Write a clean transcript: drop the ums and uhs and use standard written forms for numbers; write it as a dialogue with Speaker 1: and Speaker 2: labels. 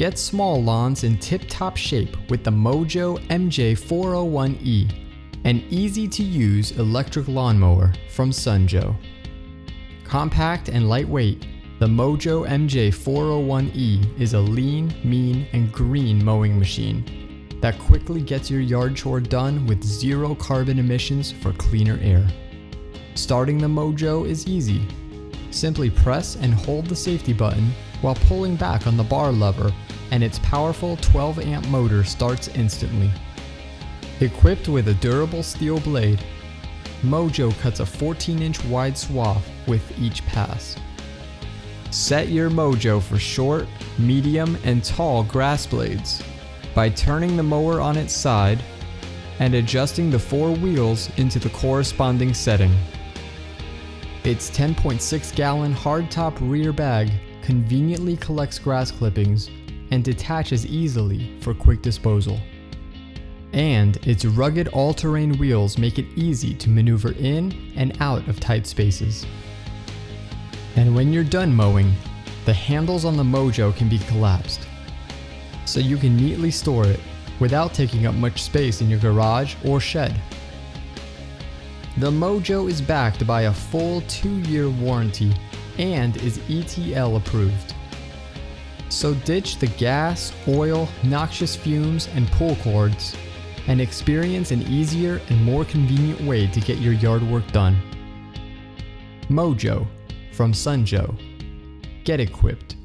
Speaker 1: Get small lawns in tip-top shape with the Mojo MJ401E, an easy-to-use electric lawnmower from Sunjo. Compact and lightweight, the Mojo MJ401E is a lean, mean, and green mowing machine that quickly gets your yard chore done with zero carbon emissions for cleaner air. Starting the Mojo is easy. Simply press and hold the safety button while pulling back on the bar lever, and its powerful 12-amp motor starts instantly. Equipped with a durable steel blade, Mojo cuts a 14-inch wide swath with each pass. Set your Mojo for short, medium, and tall grass blades by turning the mower on its side and adjusting the 4 wheels into the corresponding setting. Its 10.6-gallon hardtop rear bag conveniently collects grass clippings and detaches easily for quick disposal. And its rugged all-terrain wheels make it easy to maneuver in and out of tight spaces. And when you're done mowing, the handles on the Mojo can be collapsed, so you can neatly store it without taking up much space in your garage or shed. The Mojo is backed by a full 2-year warranty and is ETL approved. So ditch the gas, oil, noxious fumes, and pull cords, and experience an easier and more convenient way to get your yard work done. Mojo from Sunjo. Get equipped.